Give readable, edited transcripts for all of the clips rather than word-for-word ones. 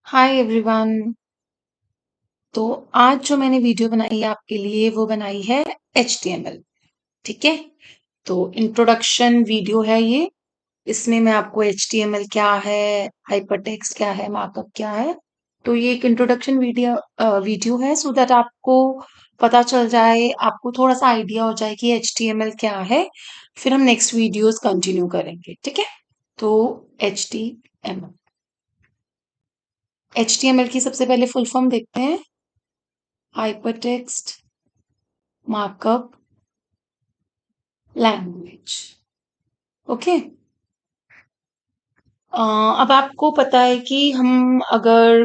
Hi everyone. तो आज जो मैंने वीडियो बनाई है आपके लिए वो बनाई है HTML। ठीक है। तो इंट्रोडक्शन वीडियो है ये। इसमें मैं आपको HTML क्या है, हाइपरटेक्स्ट क्या है, मार्कअप क्या है, तो ये एक इंट्रोडक्शन वीडियो है सो दैट आपको पता चल जाए, आपको थोड़ा सा आइडिया हो जाए कि HTML क्या है। फिर हम नेक्स्ट वीडियोस कंटिन्यू करेंगे। ठीक है। तो HTML HTML की सबसे पहले फुल फॉर्म देखते हैं। Hypertext markup language. ओके। अब आपको पता है कि हम अगर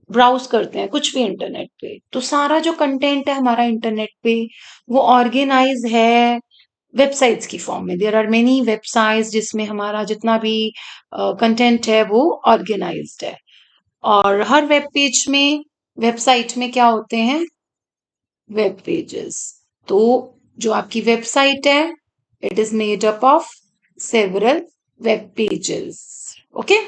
ब्राउज करते हैं कुछ भी इंटरनेट पे, तो सारा जो कंटेंट है हमारा इंटरनेट पे वो ऑर्गेनाइज है वेबसाइट्स की फॉर्म में। देयर आर मेनी वेबसाइट्स जिसमें हमारा जितना भी कंटेंट है वो ऑर्गेनाइज्ड है। और हर वेब पेज में, वेबसाइट में क्या होते हैं? Web pages. तो जो आपकी वेबसाइट है, it is made up of several web pages. Okay.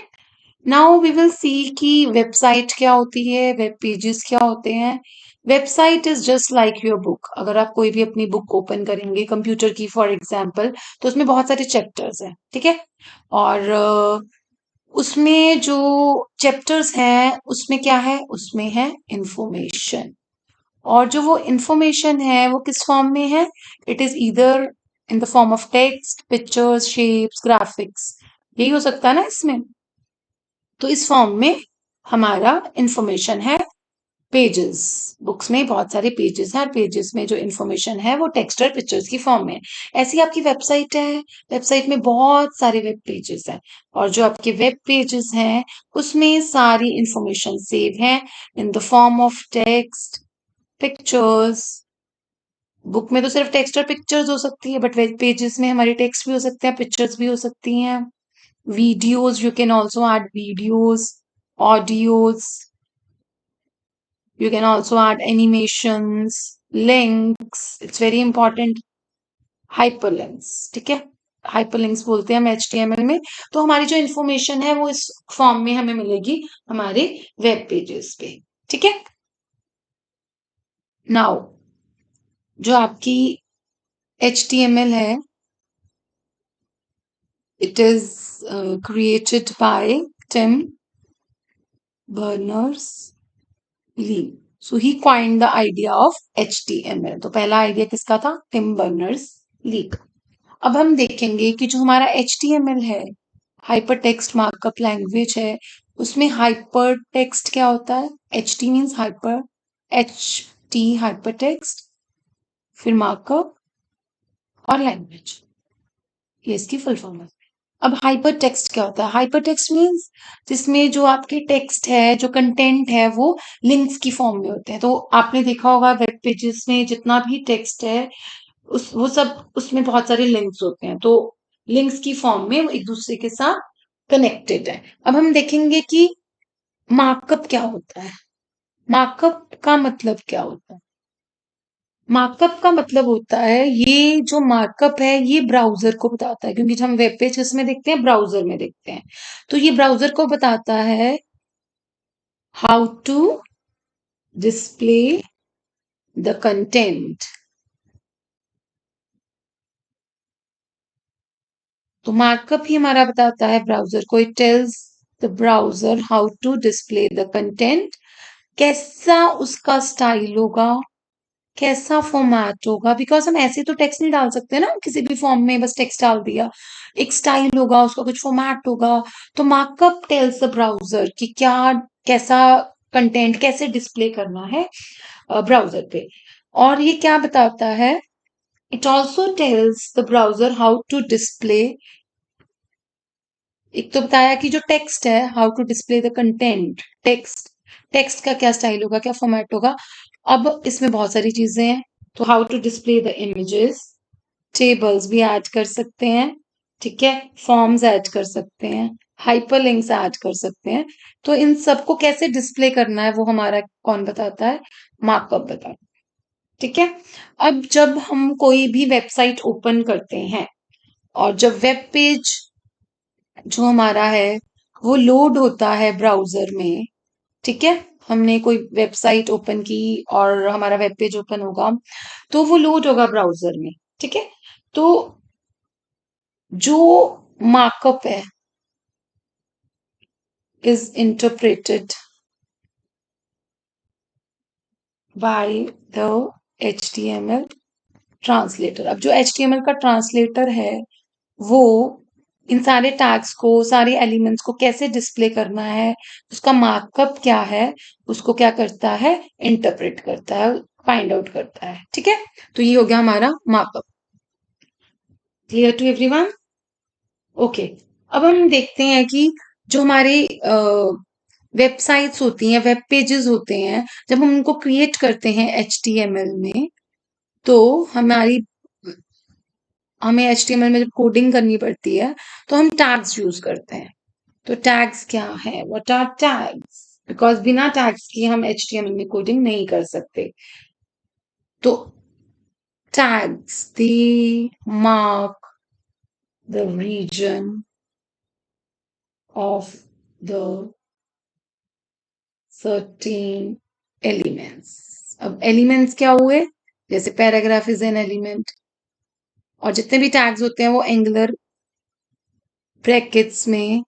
Now we will see कि वेबसाइट क्या होती है, वेब पेजेस क्या होते हैं। Website is just like your book. अगर आप कोई भी अपनी बुक ओपन करेंगे कंप्यूटर की फॉर एग्जाम्पल, तो उसमें बहुत सारे चैप्टर्स हैं। ठीक है। और उसमें जो चैप्टर्स हैं उसमें क्या है? उसमें है इंफॉर्मेशन। और जो वो इंफॉर्मेशन है वो किस फॉर्म में है? It is either in the form of text, pictures, shapes, graphics. यही हो सकता है ना इसमें। तो इस फॉर्म में हमारा इंफॉर्मेशन है। पेजेस, बुक्स में बहुत सारे पेजेस हैं और पेजेस में जो इंफॉर्मेशन है वो टेक्स्ट और पिक्चर्स की फॉर्म में है। ऐसी आपकी वेबसाइट है, वेबसाइट में बहुत सारे वेब पेजेस हैं और जो आपके वेब पेजेस हैं उसमें सारी इंफॉर्मेशन सेव है in the form of text, pictures. Book में तो सिर्फ टेक्स्ट और पिक्चर्स हो सकती है, बट वेब पेजेस में हमारे टेक्स्ट भी हो सकते हैं, पिक्चर्स भी हो सकती हैं। Videos, you can also add videos, audios, you can also add animations, links, it's very important. Hyperlinks. ठीक है। हाइपरलिंक्स बोलते हैं हम HTML में। तो हमारी जो इंफॉर्मेशन है वो इस फॉर्म में हमें मिलेगी हमारे वेब पेजेस पे। ठीक है। नाउ जो आपकी HTML है, it is created by Tim Berners-Lee. So he coined the idea of HTML. तो पहला आइडिया किसका था? टिम बर्नर्स ली का। अब हम देखेंगे कि जो हमारा HTML है, हाइपर टेक्स्ट मार्कअप लैंग्वेज है, उसमें हाइपर टेक्स्ट क्या होता है? HT means hyper, HT hyper text, फिर मार्कअप और लैंग्वेज। ये इसकी फुल फॉर्म है। अब हाइपर टेक्स्ट क्या होता है? हाइपर टेक्स्ट मीन्स जिसमें जो आपके टेक्स्ट है, जो कंटेंट है वो लिंक्स की फॉर्म में होते हैं। तो आपने देखा होगा वेब पेजेस में जितना भी टेक्स्ट है उस वो सब उसमें बहुत सारे लिंक्स होते हैं। तो लिंक्स की फॉर्म में वो एक दूसरे के साथ कनेक्टेड है। अब हम देखेंगे कि मार्कअप क्या होता है। मार्कअप का मतलब क्या होता है? मार्कअप का मतलब होता है, ये जो मार्कअप है ये ब्राउजर को बताता है, क्योंकि जब हम वेब पेज किसमें देखते हैं? ब्राउजर में देखते हैं। तो ये ब्राउजर को बताता है how to display the content. तो मार्कअप ही हमारा बताता है ब्राउजर को। It tells the browser how to display the content. कैसा उसका स्टाइल होगा, कैसा फॉर्मेट होगा, बिकॉज हम ऐसे तो टेक्स्ट नहीं डाल सकते ना किसी भी फॉर्म में, बस टेक्स्ट डाल दिया। एक स्टाइल होगा, उसका कुछ फॉर्मेट होगा। तो मार्कअप टेल्स द ब्राउजर कि क्या, कैसा कंटेंट कैसे डिस्प्ले करना है ब्राउजर पे। और ये क्या बताता है? It also tells the browser how to display. एक तो बताया कि जो टेक्स्ट है, how to display the content. Text, text का क्या स्टाइल होगा, क्या फॉर्मेट होगा। अब इसमें बहुत सारी चीजें हैं। तो how to display the images, tables भी ऐड कर सकते हैं। ठीक है। फॉर्म्स ऐड कर सकते हैं, हाइपरलिंक्स ऐड कर सकते हैं। तो इन सबको कैसे डिस्प्ले करना है वो हमारा कौन बताता है? मार्कअप बताता है। ठीक है। अब जब हम कोई भी वेबसाइट ओपन करते हैं और जब वेब पेज जो हमारा है वो लोड होता है ब्राउजर में, ठीक है, हमने कोई वेबसाइट ओपन की और हमारा वेब पेज ओपन होगा, तो वो लोड होगा ब्राउजर में। ठीक है, तो जो मार्कअप है is interpreted by the HTML translator. अब जो HTML का ट्रांसलेटर है वो इन सारे टैग्स को, सारे एलिमेंट्स को कैसे डिस्प्ले करना है, उसका मार्कअप क्या है, उसको क्या करता है, इंटरप्रेट करता है, फाइंड आउट करता है। ठीक है, तो ये हो गया हमारा markup. Clear to everyone? Okay, अब हम देखते हैं कि जो हमारे वेबसाइट्स होती हैं, वेब पेजेस होते हैं, जब हम उनको क्रिएट करते हैं HTML में, तो हमें HTML में जब कोडिंग करनी पड़ती है तो हम टैग्स यूज करते हैं। तो टैग्स क्या है? What are tags? बिकॉज बिना टैग्स के हम HTML में कोडिंग नहीं कर सकते। तो tags they mark the region of the certain elements. अब एलिमेंट्स क्या हुए? जैसे पैराग्राफ इज एन एलिमेंट, और जितने भी टैग्स होते हैं वो एंगुलर ब्रैकेट्स में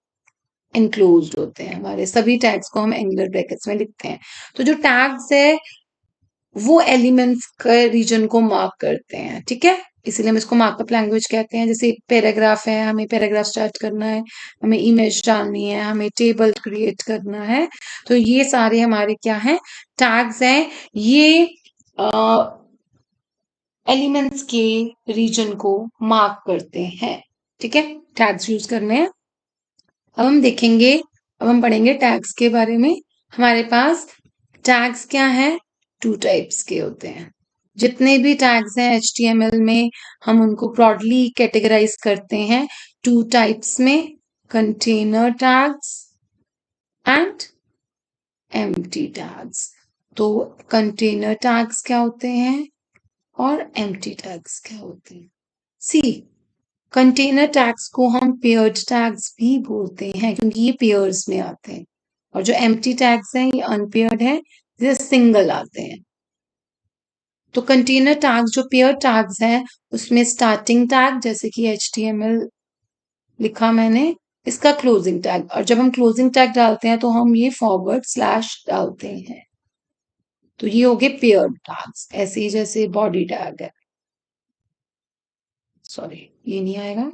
एनक्लोज्ड होते हैं। हमारे सभी टैग्स को हम एंगुलर ब्रैकेट्स में लिखते हैं। तो जो टैग्स है वो एलिमेंट्स के रीजन को मार्क करते हैं। ठीक है, इसीलिए हम इसको मार्कअप लैंग्वेज कहते हैं। जैसे पैराग्राफ है, हमें पैराग्राफ स्टार्ट करना है, हमें इमेज डालनी है, हमें टेबल क्रिएट करना है, तो ये सारे हमारे क्या हैं? टैग्स हैं। ये एलिमेंट्स के रीजन को मार्क करते हैं। ठीक है, टैग्स यूज करने हैं। अब हम देखेंगे, अब हम पढ़ेंगे टैग्स के बारे में। हमारे पास टैग्स क्या है? 2 टाइप्स के होते हैं। जितने भी टैग्स हैं HTML में, हम उनको ब्रॉडली कैटेगराइज करते हैं 2 टाइप्स में, container tags and empty tags. तो कंटेनर टैग्स क्या होते हैं और एम्प्टी टैग्स क्या होते हैं? सी, कंटेनर टैग्स को हम पेयर्ड टैग्स भी बोलते हैं क्योंकि ये पेयर्स में आते हैं, और जो एम्प्टी टैग्स हैं ये अनपेयर्ड है, ये सिंगल आते हैं। तो कंटेनर टैग्स जो पेयर टैग्स हैं उसमें स्टार्टिंग टैग, जैसे कि HTML लिखा मैंने, इसका क्लोजिंग टैग, और जब हम क्लोजिंग टैग डालते हैं तो हम ये फॉरवर्ड स्लैश डालते हैं। तो ये हो गए पेयर टैग्स, ऐसे ही जैसे बॉडी टैग है। सॉरी, ये नहीं आएगा,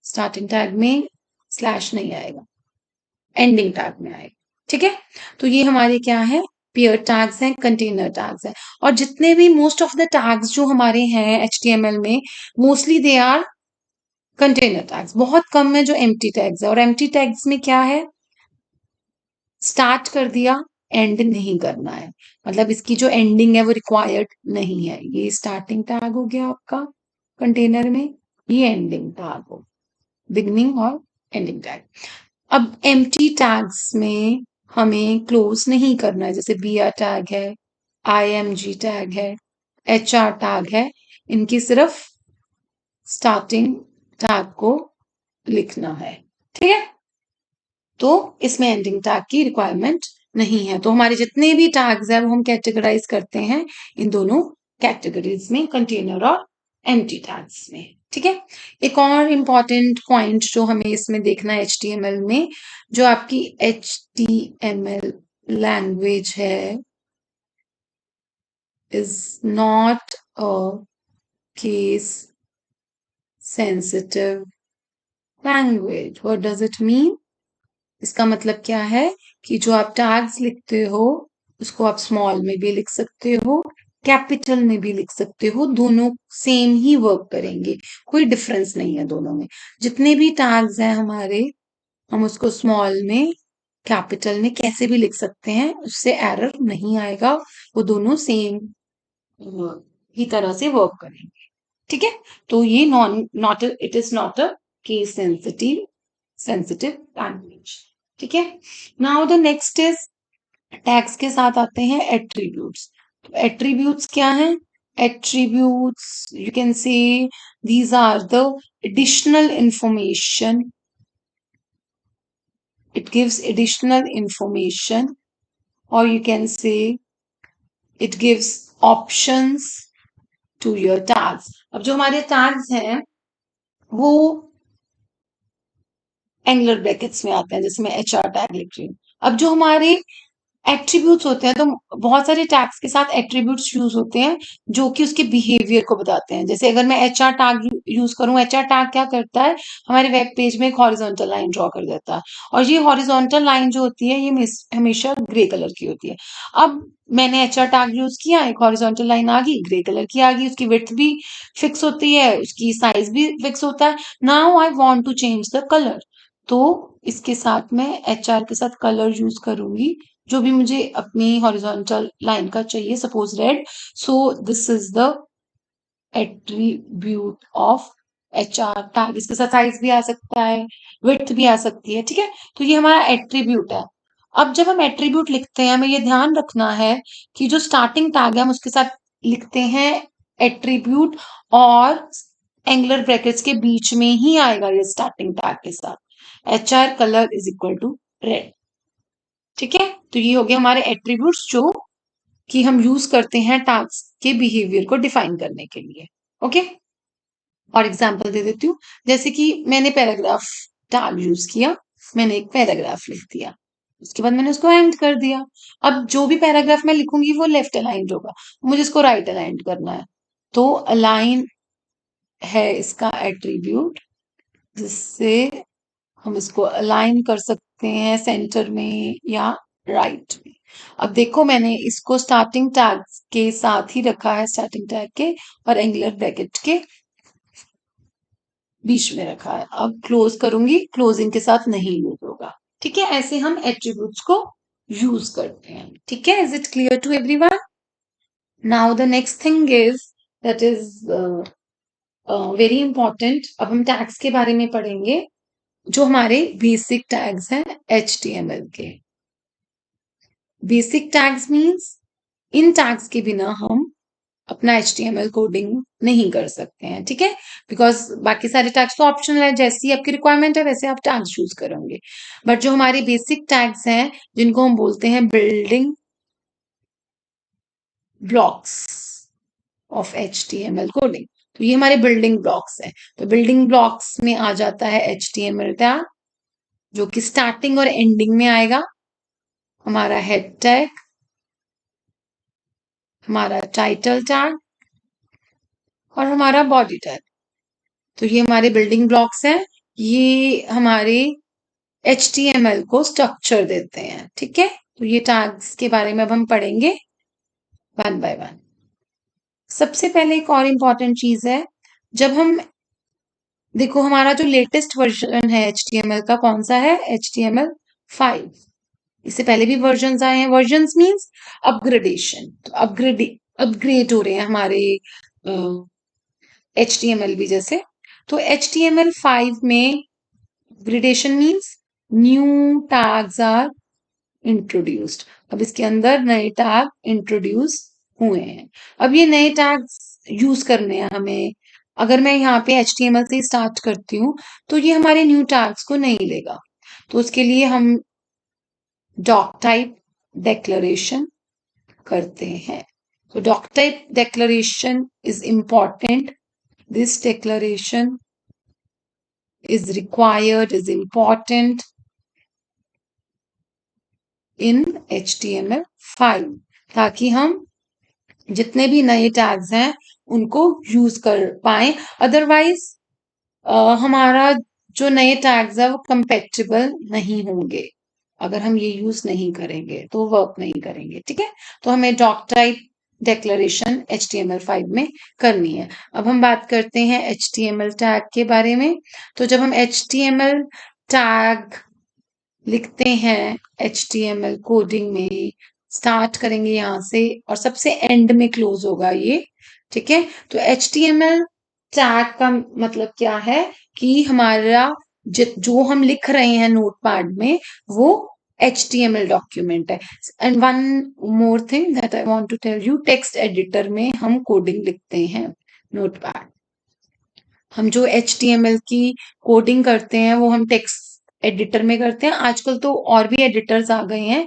स्टार्टिंग टैग में स्लैश नहीं आएगा, एंडिंग टैग में आएगा। ठीक है, तो ये हमारे क्या है? पेयर टैग्स हैं, कंटेनर टैग्स हैं। और जितने भी मोस्ट ऑफ द टैग्स जो हमारे हैं HTML में, mostly they are container tags. बहुत कम है जो एम्प्टी टैग्स है। और एम्प्टी टैग्स में क्या है? स्टार्ट कर दिया, एंड नहीं करना है, मतलब इसकी जो एंडिंग है वो रिक्वायर्ड नहीं है। ये स्टार्टिंग टैग हो गया आपका कंटेनर में, ये एंडिंग टैग हो, बिगनिंग और एंडिंग टैग। अब एम्प्टी टैग्स में हमें क्लोज नहीं करना है, जैसे BR टैग है, IMG टैग है, HR टैग है, इनकी सिर्फ स्टार्टिंग टैग को लिखना है। ठीक है, तो इसमें एंडिंग टैग की रिक्वायरमेंट नहीं है। तो हमारे जितने भी टैग्स है वो हम कैटेगराइज करते हैं इन दोनों कैटेगरीज में, कंटेनर और एम्प्टी टैग्स में। ठीक है, एक और इम्पॉर्टेंट पॉइंट जो हमें इसमें देखना है HTML में, जो आपकी HTML लैंग्वेज है is not a case sensitive language. What does it mean? इसका मतलब क्या है कि जो आप टैग्स लिखते हो उसको आप स्मॉल में भी लिख सकते हो, कैपिटल में भी लिख सकते हो, दोनों सेम ही वर्क करेंगे, कोई डिफरेंस नहीं है दोनों में। जितने भी टैग्स हैं हमारे, हम उसको स्मॉल में, कैपिटल में कैसे भी लिख सकते हैं, उससे एरर नहीं आएगा, वो दोनों सेम ही तरह से वर्क करेंगे। ठीक है, तो ये not it is not a case sensitive language. ठीक है, now the next is, tags के साथ आते हैं एट्रीब्यूट्स। तो एट्रीब्यूट्स क्या हैं? Attributes you can say these are the additional information, it gives additional information or you can say it gives options to your tags. अब जो हमारे tags हैं वो एंगुलर ब्रैकेट्स में आते हैं, जैसे मैं एचआर टैग लिख रही हूँ। अब जो हमारे एट्रीब्यूट्स होते हैं, तो बहुत सारे टैग्स के साथ एट्रीब्यूट्स यूज होते हैं जो कि उसके बिहेवियर को बताते हैं। जैसे अगर मैं एचआर टैग यूज करूं, एचआर टैग क्या करता है, हमारे वेब पेज में एक हॉरिजॉन्टल लाइन ड्रॉ कर देता है, और ये हॉरिजॉन्टल लाइन जो होती है ये हमेशा ग्रे कलर की होती है। अब मैंने एचआर टैग यूज किया, एक हॉरिजॉन्टल लाइन आ गई, ग्रे कलर की आ गई, उसकी विड्थ भी फिक्स होती है, उसकी साइज भी फिक्स होता है। Now I want to change the colour, तो इसके साथ मैं एचआर के साथ कलर यूज करूंगी जो भी मुझे अपनी हॉरिजॉन्टल लाइन का चाहिए, suppose red. So this is the attribute of HR tag. इसके साथ साइज भी आ सकता है, विड्थ भी आ सकती है, ठीक है। तो ये हमारा एट्रीब्यूट है। अब जब हम एट्रीब्यूट लिखते हैं, हमें ये ध्यान रखना है कि जो स्टार्टिंग टैग है हम उसके साथ लिखते हैं एट्रीब्यूट, और एंगुलर ब्रैकेट्स के बीच में ही आएगा ये स्टार्टिंग टैग के साथ। HR colour is equal to red, ठीक है। तो ये हो गया हमारे एट्रीब्यूट्स जो कि हम यूज करते हैं टैग्स के बिहेवियर को डिफाइन करने के लिए। ओके, और एग्जांपल दे देती हूँ। जैसे कि मैंने पैराग्राफ टैग यूज किया, मैंने एक पैराग्राफ लिख दिया, उसके बाद मैंने उसको एंड कर दिया। अब जो भी पैराग्राफ मैं लिखूंगी वो लेफ्ट अलाइंड होगा, मुझे इसको राइट अलाइंड करना है, तो अलाइन है इसका एट्रीब्यूट, जिससे हम इसको अलाइन कर सकते हैं सेंटर में या राइट में। अब देखो मैंने इसको स्टार्टिंग टैग के साथ ही रखा है, स्टार्टिंग टैग के और एंगुलर ब्रैकेट के बीच में रखा है। अब क्लोज करूंगी, क्लोजिंग के साथ नहीं यूज होगा, ठीक है। ऐसे हम एट्रीब्यूट्स को यूज करते हैं, ठीक है। Is it clear to everyone? Now the next thing is that is very important. अब हम टैग्स के बारे में पढ़ेंगे, जो हमारे बेसिक टैग्स हैं HTML के। बेसिक टैग्स मीन्स इन टैग्स के बिना हम अपना HTML कोडिंग नहीं कर सकते हैं, ठीक है। बिकॉज बाकी सारे टैग्स तो ऑप्शनल है, जैसी आपकी रिक्वायरमेंट है वैसे आप टैग्स चूज करेंगे। बट जो हमारे बेसिक टैग्स हैं, जिनको हम बोलते हैं building blocks of HTML coding, तो ये हमारे बिल्डिंग ब्लॉक्स हैं। तो बिल्डिंग ब्लॉक्स में आ जाता है HTML टैग, जो कि स्टार्टिंग और एंडिंग में आएगा, हमारा हेड टैग, हमारा टाइटल टैग और हमारा बॉडी टैग। तो ये हमारे बिल्डिंग ब्लॉक्स हैं, ये हमारे HTML को स्ट्रक्चर देते हैं, ठीक है। तो ये टैग्स के बारे में अब हम पढ़ेंगे वन बाय वन। सबसे पहले एक और इम्पॉर्टेंट चीज है, जब हम देखो हमारा जो लेटेस्ट वर्जन है HTML का कौन सा है, HTML5। इससे पहले भी वर्जन आए हैं, वर्जन मीन्स अपग्रेडेशन, तो अपग्रेड हो रहे हैं हमारे HTML भी जैसे। तो HTML5 में upgradation means new tags are introduced. अब इसके अंदर नए टैग इंट्रोड्यूस हुए हैं। अब ये नए टैग्स यूज करने हैं हमें। अगर मैं यहाँ पे HTML से स्टार्ट करती हूँ तो ये हमारे न्यू टैग्स को नहीं लेगा, तो उसके लिए हम डॉक टाइप डेक्लरेशन करते हैं। तो doc type declaration is important, this declaration is required, is important in HTML5, ताकि हम जितने भी नए टैग्स हैं उनको यूज कर पाए। अदरवाइज हमारा जो नए टैग्स है वो कंपेटिबल नहीं होंगे, अगर हम ये यूज नहीं करेंगे तो वर्क नहीं करेंगे, ठीक है। तो हमें डॉक टाइप डेक्लरेशन HTML5 में करनी है। अब हम बात करते हैं HTML टैग के बारे में। तो जब हम HTML टैग लिखते हैं HTML कोडिंग में, स्टार्ट करेंगे यहाँ से और सबसे एंड में क्लोज होगा ये, ठीक है। तो HTML टैग का मतलब क्या है कि हमारा जो हम लिख रहे हैं नोटपैड में वो HTML डॉक्यूमेंट है। And one more thing that I want to tell you, text editor में हम कोडिंग लिखते हैं नोटपैड। हम जो HTML की कोडिंग करते हैं वो हम टेक्स्ट एडिटर में करते हैं। आजकल तो और भी एडिटर्स आ गए हैं,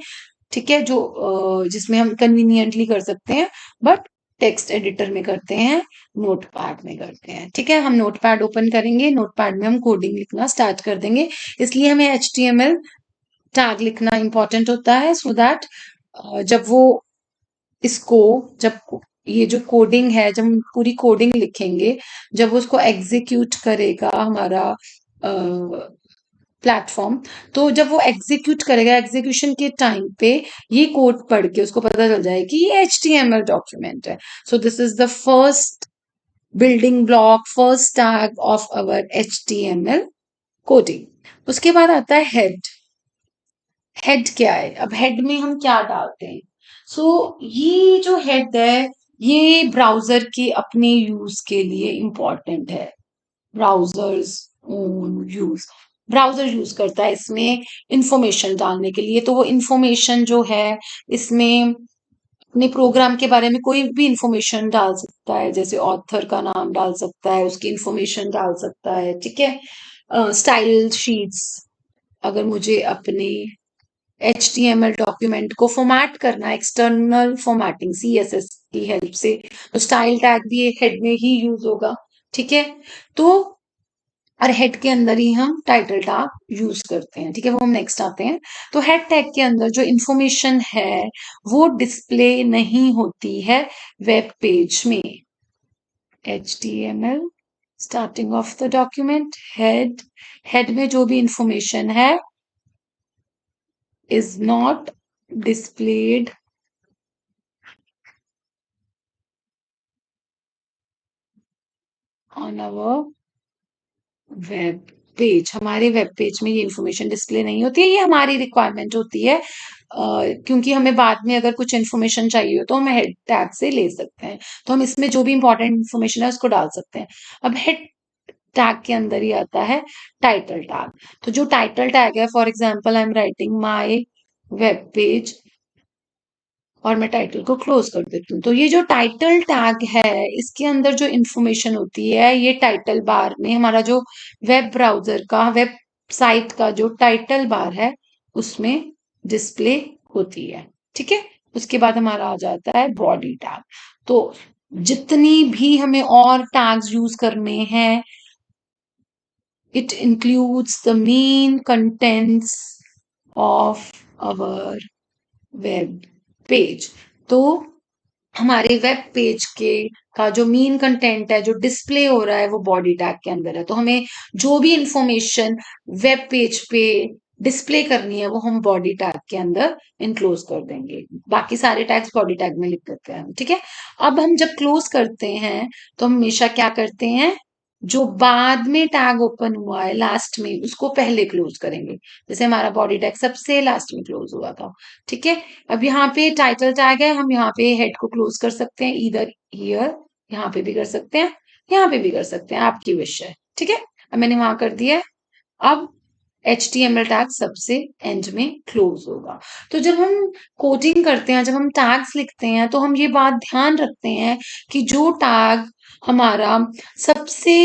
ठीक है, जो जिसमें हम कन्वीनियंटली कर सकते हैं, बट टेक्स्ट एडिटर में करते हैं, नोटपैड में करते हैं। ठीक है, हम नोटपैड ओपन करेंगे, नोटपैड में हम कोडिंग लिखना स्टार्ट कर देंगे। इसलिए हमें HTML टैग लिखना इंपॉर्टेंट होता है, सो दैट जब वो इसको जब ये जो कोडिंग है, जब हम पूरी कोडिंग लिखेंगे, जब वो उसको एग्जीक्यूट करेगा हमारा प्लेटफॉर्म, तो जब वो एग्जीक्यूट करेगा, एग्जीक्यूशन के टाइम पे ये कोड पढ़ के उसको पता चल जाए कि ये HTML डॉक्यूमेंट है। So this is the first building block, first tag of our HTML coding. उसके बाद आता है हेड। हेड क्या है? अब हेड में हम क्या डालते हैं? सो ये जो हेड है, ये ब्राउजर के अपने यूज के लिए इंपॉर्टेंट है। Browsers own use, browser use करता है इसमें इंफॉर्मेशन डालने के लिए। तो वो इंफॉर्मेशन जो है, इसमें अपने प्रोग्राम के बारे में कोई भी इंफॉर्मेशन डाल सकता है, जैसे ऑथर का नाम डाल सकता है, उसकी इंफॉर्मेशन डाल सकता है। ठीक है, स्टाइल शीट्स, अगर मुझे अपने HTML डॉक्यूमेंट को फॉर्मेट करना है, एक्सटर्नल फॉर्मेटिंग CSS की हेल्प से, तो स्टाइल टैग भी हेड में ही यूज होगा। ठीक है, तो और हेड के अंदर ही हम टाइटल टैग यूज करते हैं। ठीक है, वो हम नेक्स्ट आते हैं। तो हेड टैग के अंदर जो इंफॉर्मेशन है, वो डिस्प्ले नहीं होती है वेब पेज में। HTML starting of the document, head, head में जो भी इंफॉर्मेशन है is not displayed on our web page. हमारे वेब पेज में ये इंफॉर्मेशन डिस्प्ले नहीं होती है, ये हमारी रिक्वायरमेंट होती है, क्योंकि हमें बाद में अगर कुछ इन्फॉर्मेशन चाहिए हो तो हम हेड टैग से ले सकते हैं। तो हम इसमें जो भी इंपॉर्टेंट इन्फॉर्मेशन है उसको डाल सकते हैं। अब हेड टैग के अंदर ही आता है टाइटल टैग। तो जो टाइटल टैग है, for example I am writing my web page, और मैं टाइटल को क्लोज कर देती हूँ। तो ये जो टाइटल टैग है, इसके अंदर जो इंफॉर्मेशन होती है, ये टाइटल बार में, हमारा जो वेब ब्राउजर का, वेब साइट का जो टाइटल बार है, उसमें डिस्प्ले होती है। ठीक है, उसके बाद हमारा आ जाता है बॉडी टैग। तो जितनी भी हमें और टैग्स यूज करने हैं, it includes the main contents of our web page. तो हमारे वेब पेज के का जो मेन कंटेंट है, जो डिस्प्ले हो रहा है, वो बॉडी टैग के अंदर है। तो हमें जो भी इंफॉर्मेशन वेब पेज पे डिस्प्ले करनी है, वो हम बॉडी टैग के अंदर इनक्लोज कर देंगे। बाकी सारे टैग्स बॉडी टैग में लिख देते हैं। ठीक है, अब हम जब क्लोज करते हैं, तो हम हमेशा क्या करते हैं, जो बाद में टैग ओपन हुआ है लास्ट में, उसको पहले क्लोज करेंगे। जैसे हमारा बॉडी टैग सबसे लास्ट में क्लोज हुआ था। ठीक है, अब यहाँ पे टाइटल टैग है, हम यहाँ पे हेड को क्लोज कर सकते हैं, इधर हियर, यहाँ पे भी कर सकते हैं, यहाँ पे भी कर सकते हैं, आपकी विश है। ठीक है, अब मैंने वहां कर दिया है। अब HTML टैग सबसे एंड में क्लोज होगा। तो जब हम कोडिंग करते हैं, जब हम टैग्स लिखते हैं, तो हम ये बात ध्यान रखते हैं कि जो टैग हमारा सबसे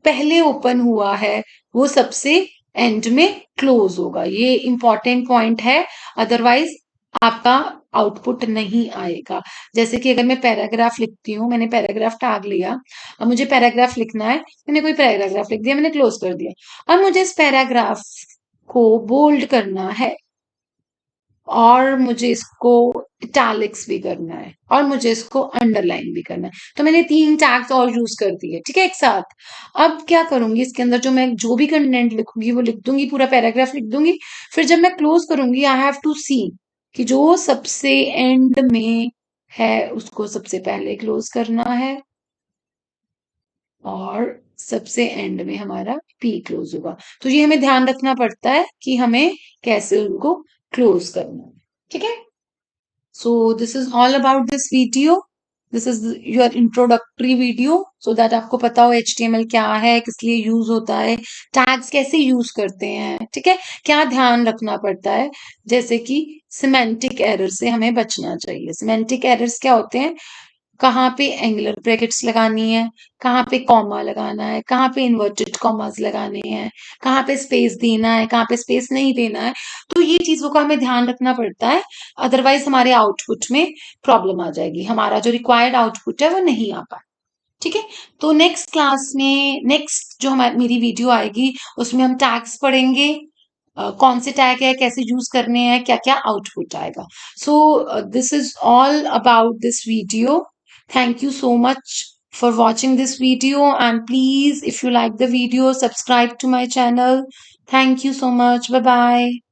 पहले ओपन हुआ है, वो सबसे एंड में क्लोज होगा। ये इंपॉर्टेंट पॉइंट है, अदरवाइज आपका आउटपुट नहीं आएगा। जैसे कि अगर मैं पैराग्राफ लिखती हूँ, मैंने पैराग्राफ टैग लिया, अब मुझे पैराग्राफ लिखना है, मैंने कोई पैराग्राफ लिख दिया, मैंने क्लोज कर दिया। अब मुझे इस पैराग्राफ को बोल्ड करना है, और मुझे इसको इटैलिक्स भी करना है, और मुझे इसको अंडरलाइन भी करना है। तो मैंने 3 टैग्स और यूज कर दिए। ठीक है, एक साथ। अब क्या करूंगी, इसके अंदर जो भी कंटेंट लिखूंगी, वो लिख दूंगी, पूरा पैराग्राफ लिख दूंगी। फिर जब मैं क्लोज करूंगी, आई हैव टू सी कि जो सबसे एंड में है, उसको सबसे पहले क्लोज करना है, और सबसे एंड में हमारा पी क्लोज होगा। तो ये हमें ध्यान रखना पड़ता है कि हमें कैसे उनको क्लोज करना है। ठीक है, so this is all about this video. This is your introductory video, so that आपको पता हो HTML क्या है, किस लिए यूज होता है, टैग्स कैसे यूज करते हैं। ठीक है, क्या ध्यान रखना पड़ता है, जैसे कि सिमेंटिक एरर से हमें बचना चाहिए। सिमेंटिक एरर्स क्या होते हैं, कहाँ पे एंगुलर ब्रैकेट्स लगानी है, कहाँ पे कॉमा लगाना है, कहाँ पे इन्वर्टेड कॉमास लगाने हैं, कहाँ पे स्पेस देना है, कहाँ पे स्पेस नहीं देना है। तो ये चीज़ों का हमें ध्यान रखना पड़ता है, अदरवाइज़ हमारे आउटपुट में प्रॉब्लम आ जाएगी। हमारा जो रिक्वायर्ड आउटपुट है वो नहीं आ पाए। ठीक है? तो नेक्स्ट क्लास में नेक्स्ट जो हमारी मेरी वीडियो आएगी उसमें हम टैग्स पढ़ेंगे, कौन से टैग है, कैसे यूज करने हैं, क्या क्या आउटपुट आएगा। So this is all about this video. Thank you so much for watching this video, and please, if you like the video, subscribe to my channel. Thank you so much. Bye bye.